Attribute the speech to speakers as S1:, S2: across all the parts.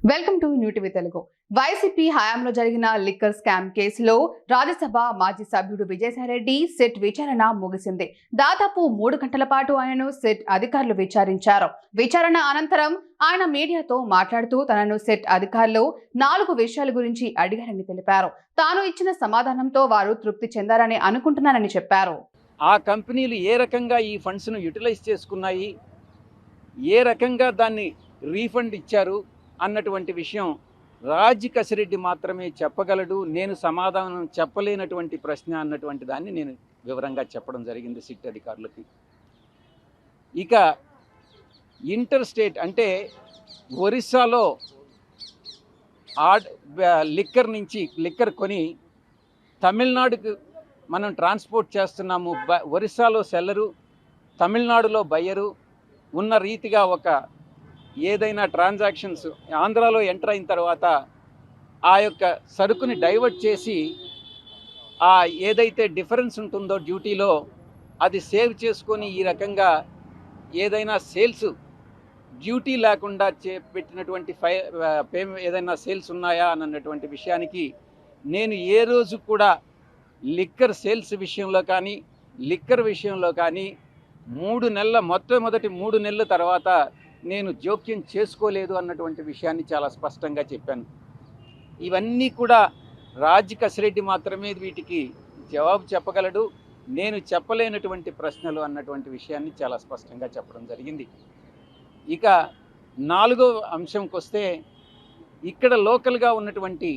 S1: Welcome to new TV Telugu. YCP హయాంలో జరిగిన liquor scam కేసులో రాజ్యసభ మాజీ సభ్యుడు విజయసాయిరెడ్డి సిట్ విచారణ ముగిసింది. దాదాపు 3 గంటల పాటు ఆయనను సిట్ అధికారులు విచారించారు. విచారణ అనంతరం ఆయన మీడియాతో మాట్లాడుతూ తనను సిట్ అధికారులు 4 విషయాల గురించి అడిగారని తెలిపారు. తాను ఇచ్చిన సమాధానంతో వారు తృప్తి చెందారని అనుకుంటున్నారని చెప్పారు.
S2: ఆ కంపెనీలు ఏ రకంగా ఈ ఫండ్స్ను యూటిలైజ్ చేసుకున్నాయి, ఏ రకంగా దాన్ని రీఫండ్ ఇచ్చారు అన్నటువంటి విషయం రాజ్ కసిరెడ్డి మాత్రమే చెప్పగలడు. నేను సమాధానం చెప్పలేనటువంటి ప్రశ్న అన్నటువంటి దాన్ని నేను వివరంగా చెప్పడం జరిగింది సిట్ అధికారులకి. ఇక ఇంటర్ స్టేట్ అంటే ఒరిస్సాలో లిక్కర్ కొని తమిళనాడుకు మనం ట్రాన్స్పోర్ట్ చేస్తున్నాము. ఒరిస్సాలో సెల్లరు, తమిళనాడులో బయ్యరు ఉన్న రీతిగా ఒక ఏదైనా ట్రాన్సాక్షన్స్ ఆంధ్రాలో ఎంటర్ అయిన తర్వాత ఆ యొక్క సరుకుని డైవర్ట్ చేసి ఆ ఏదైతే డిఫరెన్స్ ఉంటుందో డ్యూటీలో అది సేవ్ చేసుకొని ఈ రకంగా ఏదైనా సేల్స్ డ్యూటీ లేకుండా పెట్టినటువంటి ఏదైనా సేల్స్ ఉన్నాయా అన్నటువంటి విషయానికి నేను ఏ రోజు కూడా లిక్కర్ సేల్స్ విషయంలో కానీ లిక్కర్ విషయంలో కానీ మొట్టమొదటి 3 నెలల తర్వాత నేను జోక్యం చేసుకోలేదు అన్నటువంటి విషయాన్ని చాలా స్పష్టంగా చెప్పాను. ఇవన్నీ కూడా రాజ్ కసిరెడ్డి మాత్రమే వీటికి జవాబు చెప్పగలడు. నేను చెప్పలేనటువంటి ప్రశ్నలు అన్నటువంటి విషయాన్ని చాలా స్పష్టంగా చెప్పడం జరిగింది. ఇక 4వ అంశంకి వస్తే, ఇక్కడ లోకల్గా ఉన్నటువంటి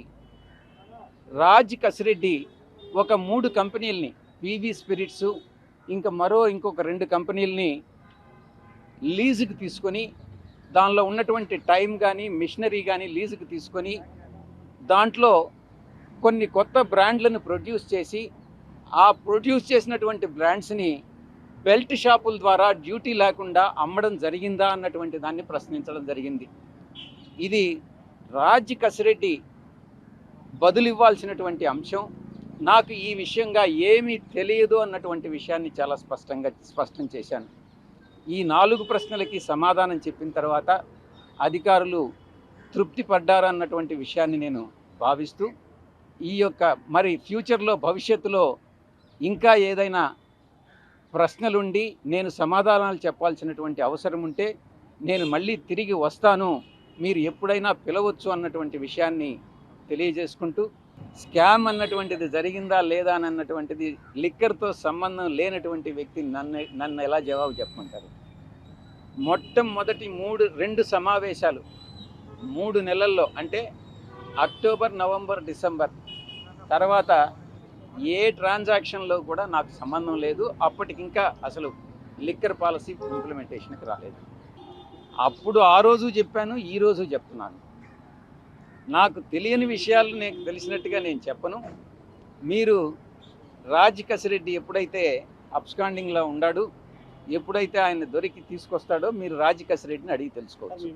S2: రాజ్ కసిరెడ్డి ఒక 3 కంపెనీలని పివి స్పిరిట్స్ ఇంకొక 2 కంపెనీలని లీజుకి తీసుకొని దానిలో ఉన్నటువంటి టైం కానీ మిషనరీ కానీ లీజుకి తీసుకొని దాంట్లో కొన్ని కొత్త బ్రాండ్లను ప్రొడ్యూస్ చేసి ఆ ప్రొడ్యూస్ చేసినటువంటి బ్రాండ్స్ని బెల్ట్ షాపుల ద్వారా డ్యూటీ లేకుండా అమ్మడం జరిగిందా అన్నటువంటి దాన్ని ప్రశ్నించడం జరిగింది. ఇది రాజ్ కసిరెడ్డి బదులు ఇవ్వాల్సినటువంటి అంశం. నాకు ఈ విషయంగా ఏమీ తెలియదు అన్నటువంటి విషయాన్ని చాలా స్పష్టం చేశాను. ఈ 4 ప్రశ్నలకి సమాధానం చెప్పిన తర్వాత అధికారులు తృప్తి పడ్డారన్నటువంటి విషయాన్ని నేను భావిస్తూ, ఈ యొక్క మరి ఫ్యూచర్లో భవిష్యత్తులో ఇంకా ఏదైనా ప్రశ్నలుండి నేను సమాధానాలు చెప్పాల్సినటువంటి అవసరం ఉంటే నేను మళ్ళీ తిరిగి వస్తాను, మీరు ఎప్పుడైనా పిలవచ్చు అన్నటువంటి విషయాన్ని తెలియజేసుకుంటూ, స్కామ్ అన్నటువంటిది జరిగిందా లేదా అన్నటువంటిది లిక్కర్తో సంబంధం లేనటువంటి వ్యక్తి నన్ను ఎలా జవాబు చెప్పమంటారు? మొట్టమొదటి 2 సమావేశాలు 3 నెలల్లో, అంటే అక్టోబర్, నవంబర్, డిసెంబర్ తర్వాత ఏ ట్రాన్సాక్షన్లో కూడా నాకు సంబంధం లేదు. అప్పటికింకా అసలు లిక్కర్ పాలసీ ఇంప్లిమెంటేషన్కి రాలేదు. అప్పుడు ఆ రోజు చెప్పాను, ఈరోజు చెప్తున్నాను. నాకు తెలియని విషయాలు నేను తెలిసినట్టుగా నేను చెప్పను. మీరు రాజ్ కసిరెడ్డి ఎప్పుడైతే అబ్స్కాండింగ్లో ఉన్నాడు, ఎప్పుడైతే ఆయన దొరికి తీసుకొస్తాడో మీరు రాజ్ కసిరెడ్డిని అడిగి తెలుసుకోవచ్చు.